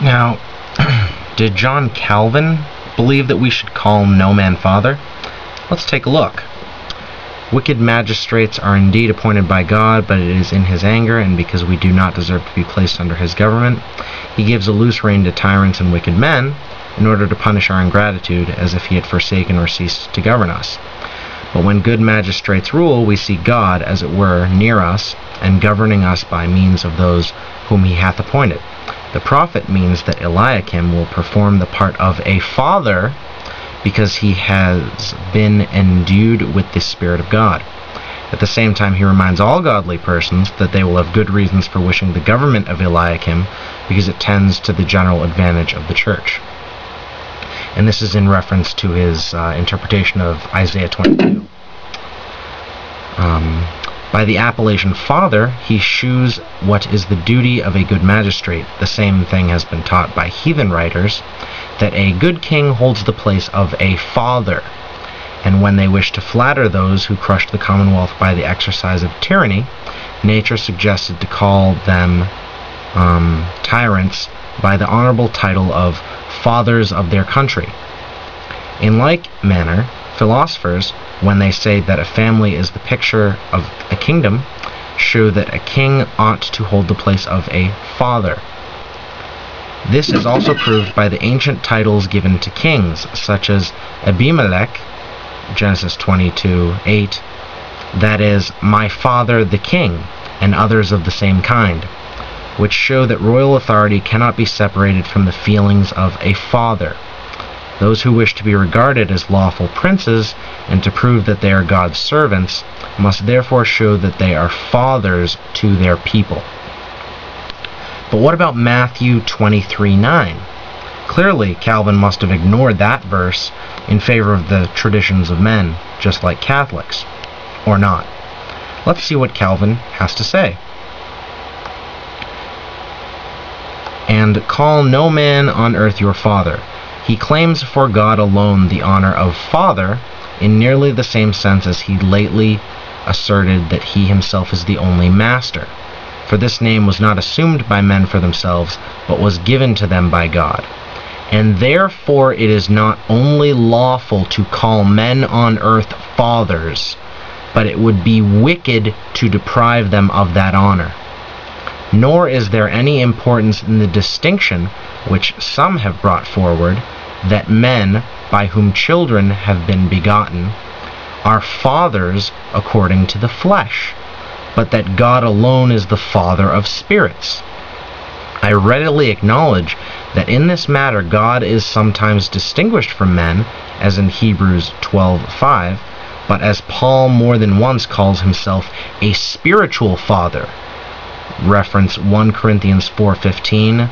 Now, did John Calvin believe that we should call no man father? Let's take a look. Wicked magistrates are indeed appointed by God, but it is in his anger, and because we do not deserve to be placed under his government, he gives a loose rein to tyrants and wicked men, in order to punish our ingratitude, as if he had forsaken or ceased to govern us. But when good magistrates rule, we see God, as it were, near us, and governing us by means of those whom he hath appointed. The prophet means that Eliakim will perform the part of a father, because he has been endued with the Spirit of God. At the same time, he reminds all godly persons that they will have good reasons for wishing the government of Eliakim, because it tends to the general advantage of the church. And this is in reference to his interpretation of Isaiah 22. By the appellation father, he shews what is the duty of a good magistrate. The same thing has been taught by heathen writers, that a good king holds the place of a father. And when they wish to flatter those who crushed the commonwealth by the exercise of tyranny, nature suggested to call them tyrants by the honorable title of fathers of their country. In like manner, philosophers, when they say that a family is the picture of a kingdom, show that a king ought to hold the place of a father. This is also proved by the ancient titles given to kings, such as Abimelech, Genesis 22:8, that is, my father the king, and others of the same kind, which show that royal authority cannot be separated from the feelings of a father. Those who wish to be regarded as lawful princes, and to prove that they are God's servants, must therefore show that they are fathers to their people. But what about Matthew 23:9? Clearly, Calvin must have ignored that verse in favor of the traditions of men, just like Catholics. Or not. Let's see what Calvin has to say. And call no man on earth your father. He claims for God alone the honor of father, in nearly the same sense as he lately asserted that he himself is the only master. For this name was not assumed by men for themselves, but was given to them by God. And therefore it is not only lawful to call men on earth fathers, but it would be wicked to deprive them of that honor. Nor is there any importance in the distinction which some have brought forward, that men, by whom children have been begotten, are fathers according to the flesh, but that God alone is the Father of spirits. I readily acknowledge that in this matter God is sometimes distinguished from men, as in Hebrews 12:5, but as Paul more than once calls himself a spiritual father, reference 1 Corinthians 4:15,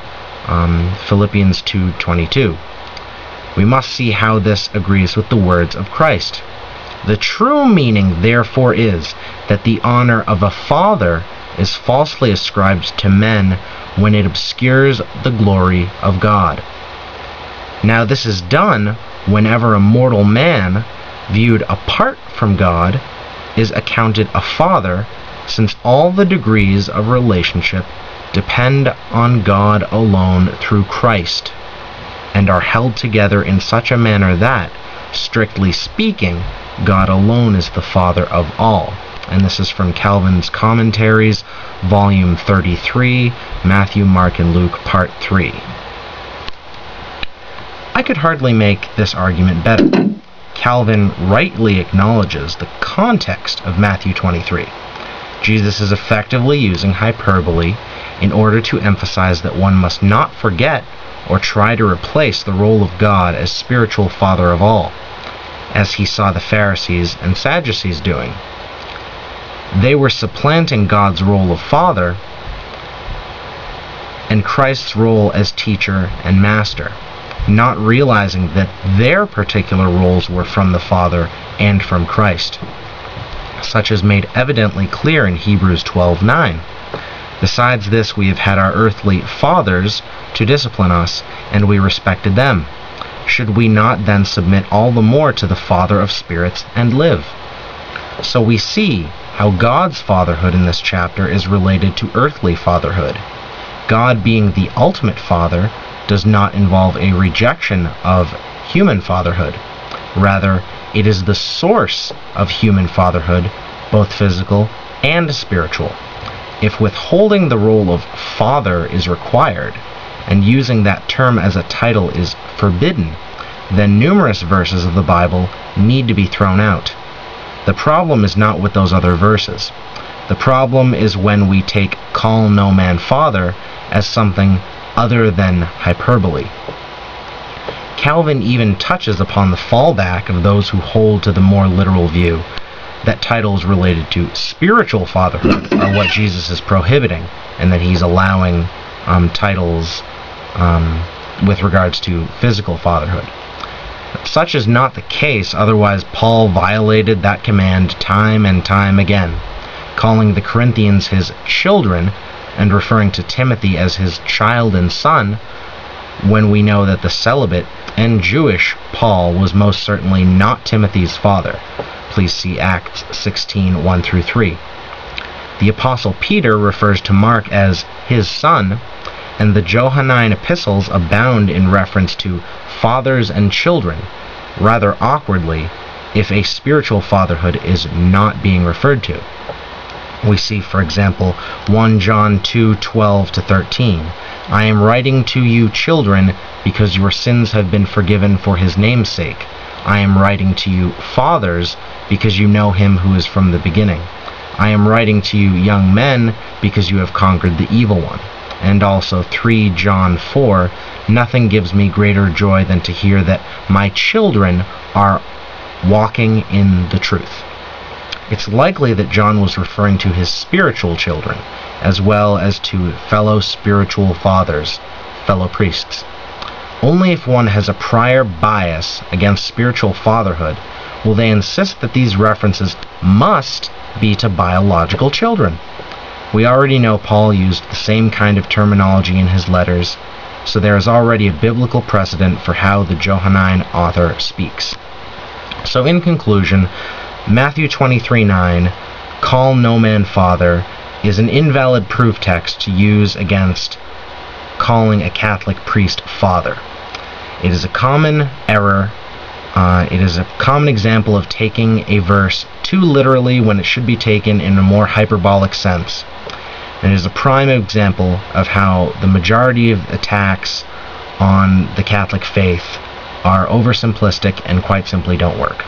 Philippians 2:22. We must see how this agrees with the words of Christ. The true meaning, therefore, is that the honor of a father is falsely ascribed to men when it obscures the glory of God. Now this is done whenever a mortal man, viewed apart from God, is accounted a father, since all the degrees of relationship depend on God alone through Christ, and are held together in such a manner that, strictly speaking, God alone is the Father of all. And this is from Calvin's Commentaries, Volume 33, Matthew, Mark, and Luke, Part 3. I could hardly make this argument better. Calvin rightly acknowledges the context of Matthew 23. Jesus is effectively using hyperbole in order to emphasize that one must not forget or try to replace the role of God as spiritual Father of all, as he saw the Pharisees and Sadducees doing. They were supplanting God's role of Father and Christ's role as teacher and master, not realizing that their particular roles were from the Father and from Christ, such as made evidently clear in Hebrews 12:9. Besides this, we have had our earthly fathers to discipline us, and we respected them. Should we not then submit all the more to the Father of spirits and live? So we see how God's fatherhood in this chapter is related to earthly fatherhood. God, being the ultimate Father, does not involve a rejection of human fatherhood. Rather, it is the source of human fatherhood, both physical and spiritual. If withholding the role of father is required, and using that term as a title is forbidden, then numerous verses of the Bible need to be thrown out. The problem is not with those other verses. The problem is when we take "call no man father" as something other than hyperbole. Calvin even touches upon the fallback of those who hold to the more literal view that titles related to spiritual fatherhood are what Jesus is prohibiting, and that he's allowing titles with regards to physical fatherhood. Such is not the case, otherwise Paul violated that command time and time again, calling the Corinthians his children and referring to Timothy as his child and son, when we know that the celibate and Jewish Paul was most certainly not Timothy's father. Please see Acts 16, 1 through 3. The Apostle Peter refers to Mark as his son, and the Johannine epistles abound in reference to fathers and children, rather awkwardly, if a spiritual fatherhood is not being referred to. We see, for example, 1 John 2, 12 to 13. "I am writing to you, children, because your sins have been forgiven for his name's sake. I am writing to you, fathers, because you know him who is from the beginning. I am writing to you, young men, because you have conquered the evil one." And also 3 John 4, "Nothing gives me greater joy than to hear that my children are walking in the truth." It's likely that John was referring to his spiritual children, as well as to fellow spiritual fathers, fellow priests. Only if one has a prior bias against spiritual fatherhood will they insist that these references must be to biological children. We already know Paul used the same kind of terminology in his letters, so there is already a biblical precedent for how the Johannine author speaks. So in conclusion, Matthew 23:9, "Call no man father," is an invalid proof text to use against calling a Catholic priest father. It is a common error. It is a common example of taking a verse too literally when it should be taken in a more hyperbolic sense. And it is a prime example of how the majority of attacks on the Catholic faith are oversimplistic and quite simply don't work.